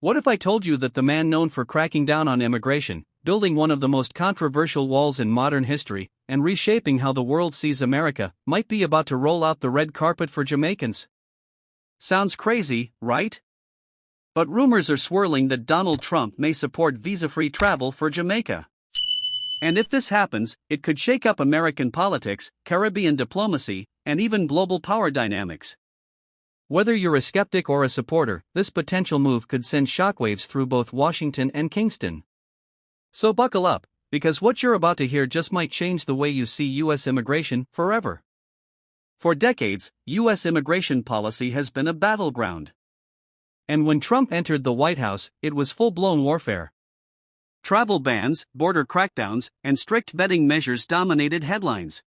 What if I told you that the man known for cracking down on immigration, building one of the most controversial walls in modern history, and reshaping how the world sees America, might be about to roll out the red carpet for Jamaicans? Sounds crazy, right? But rumors are swirling that Donald Trump may support visa-free travel for Jamaica. And if this happens, it could shake up American politics, Caribbean diplomacy, and even global power dynamics. Whether you're a skeptic or a supporter, this potential move could send shockwaves through both Washington and Kingston. So buckle up, because what you're about to hear just might change the way you see U.S. immigration forever. For decades, U.S. immigration policy has been a battleground. And when Trump entered the White House, it was full-blown warfare. Travel bans, border crackdowns, and strict vetting measures dominated headlines.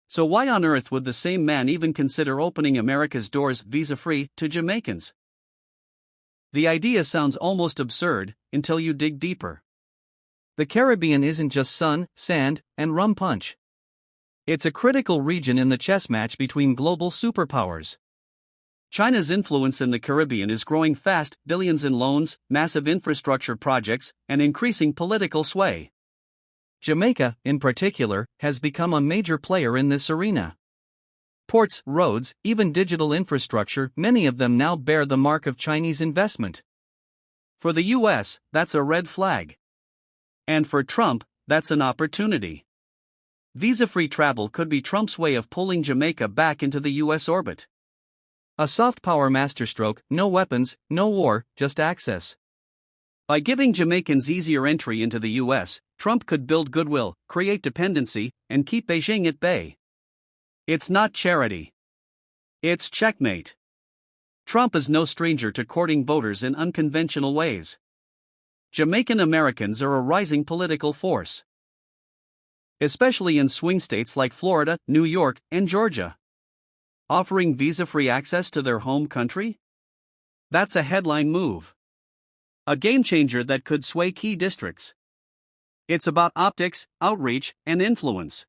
So why on earth would the same man even consider opening America's doors visa-free to Jamaicans? The idea sounds almost absurd until you dig deeper. The Caribbean isn't just sun, sand, and rum punch. It's a critical region in the chess match between global superpowers. China's influence in the Caribbean is growing fast, billions in loans, massive infrastructure projects, and increasing political sway. Jamaica, in particular, has become a major player in this arena. Ports, roads, even digital infrastructure, many of them now bear the mark of Chinese investment. For the US, that's a red flag. And for Trump, that's an opportunity. Visa-free travel could be Trump's way of pulling Jamaica back into the US orbit. A soft power masterstroke, no weapons, no war, just access. By giving Jamaicans easier entry into the US, Trump could build goodwill, create dependency, and keep Beijing at bay. It's not charity. It's checkmate. Trump is no stranger to courting voters in unconventional ways. Jamaican Americans are a rising political force, especially in swing states like Florida, New York, and Georgia. Offering visa-free access to their home country? That's a headline move. A game-changer that could sway key districts. It's about optics, outreach, and influence.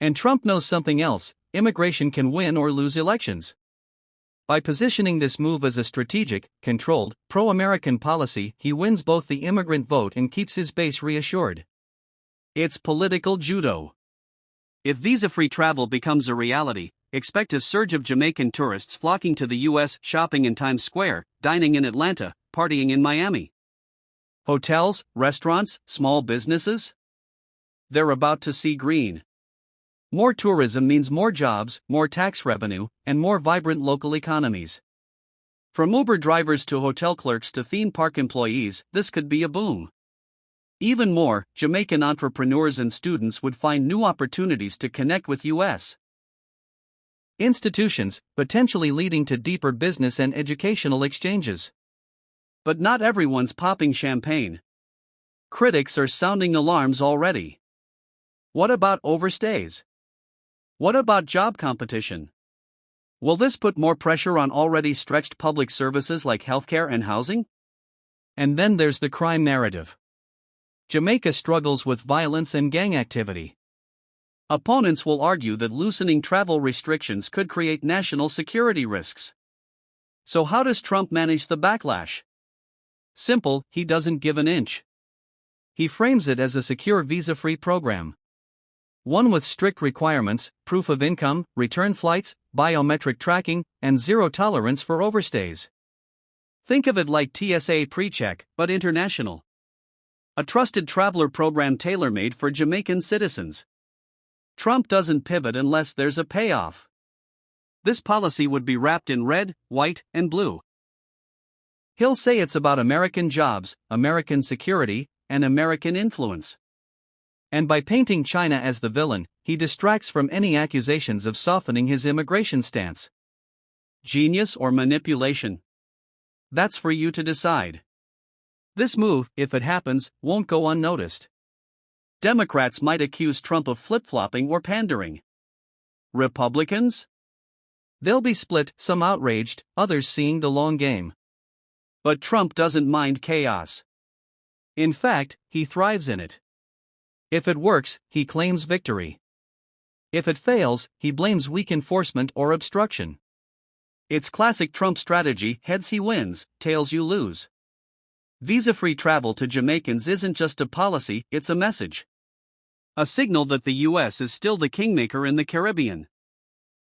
And Trump knows something else: immigration can win or lose elections. By positioning this move as a strategic, controlled, pro-American policy, he wins both the immigrant vote and keeps his base reassured. It's political judo. If visa-free travel becomes a reality, expect a surge of Jamaican tourists flocking to the U.S., shopping in Times Square, dining in Atlanta, partying in Miami. Hotels, restaurants, small businesses? They're about to see green. More tourism means more jobs, more tax revenue, and more vibrant local economies. From Uber drivers to hotel clerks to theme park employees, this could be a boom. Even more, Jamaican entrepreneurs and students would find new opportunities to connect with U.S. institutions, potentially leading to deeper business and educational exchanges. But not everyone's popping champagne. Critics are sounding alarms already. What about overstays? What about job competition? Will this put more pressure on already stretched public services like healthcare and housing? And then there's the crime narrative. Jamaica struggles with violence and gang activity. Opponents will argue that loosening travel restrictions could create national security risks. So how does Trump manage the backlash? Simple, he doesn't give an inch. He frames it as a secure visa-free program. One with strict requirements, proof of income, return flights, biometric tracking, and zero tolerance for overstays. Think of it like TSA pre-check, but international. A trusted traveler program tailor-made for Jamaican citizens. Trump doesn't pivot unless there's a payoff. This policy would be wrapped in red, white, and blue. He'll say it's about American jobs, American security, and American influence. And by painting China as the villain, he distracts from any accusations of softening his immigration stance. Genius or manipulation? That's for you to decide. This move, if it happens, won't go unnoticed. Democrats might accuse Trump of flip-flopping or pandering. Republicans? They'll be split, some outraged, others seeing the long game. But Trump doesn't mind chaos. In fact, he thrives in it. If it works, he claims victory. If it fails, he blames weak enforcement or obstruction. It's classic Trump strategy: heads he wins, tails you lose. Visa-free travel to Jamaicans isn't just a policy, it's a message. A signal that the U.S. is still the kingmaker in the Caribbean.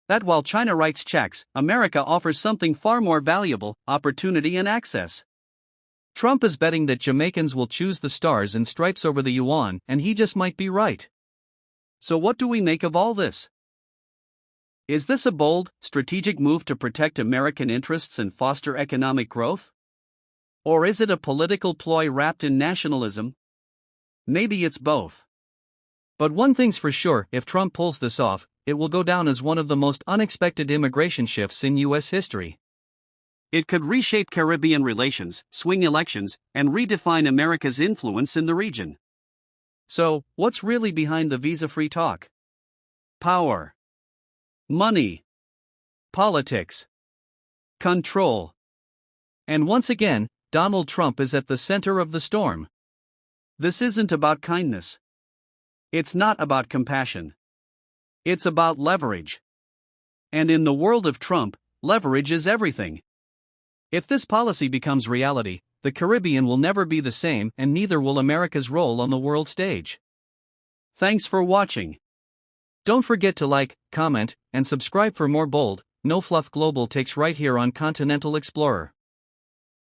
That while China writes checks, America offers something far more valuable: opportunity and access. Trump is betting that Jamaicans will choose the stars and stripes over the yuan, and he just might be right. So what do we make of all this? Is this a bold, strategic move to protect American interests and foster economic growth? Or is it a political ploy wrapped in nationalism? Maybe it's both. But one thing's for sure: if Trump pulls this off, it will go down as one of the most unexpected immigration shifts in U.S. history. It could reshape Caribbean relations, swing elections, and redefine America's influence in the region. So, what's really behind the visa-free talk? Power, money, politics, control. And once again, Donald Trump is at the center of the storm. This isn't about kindness. It's not about compassion. It's about leverage. And in the world of Trump, leverage is everything. If this policy becomes reality, the Caribbean will never be the same, and neither will America's role on the world stage. Thanks for watching. Don't forget to like, comment, and subscribe for more bold, no-fluff global takes right here on Continental Explorer.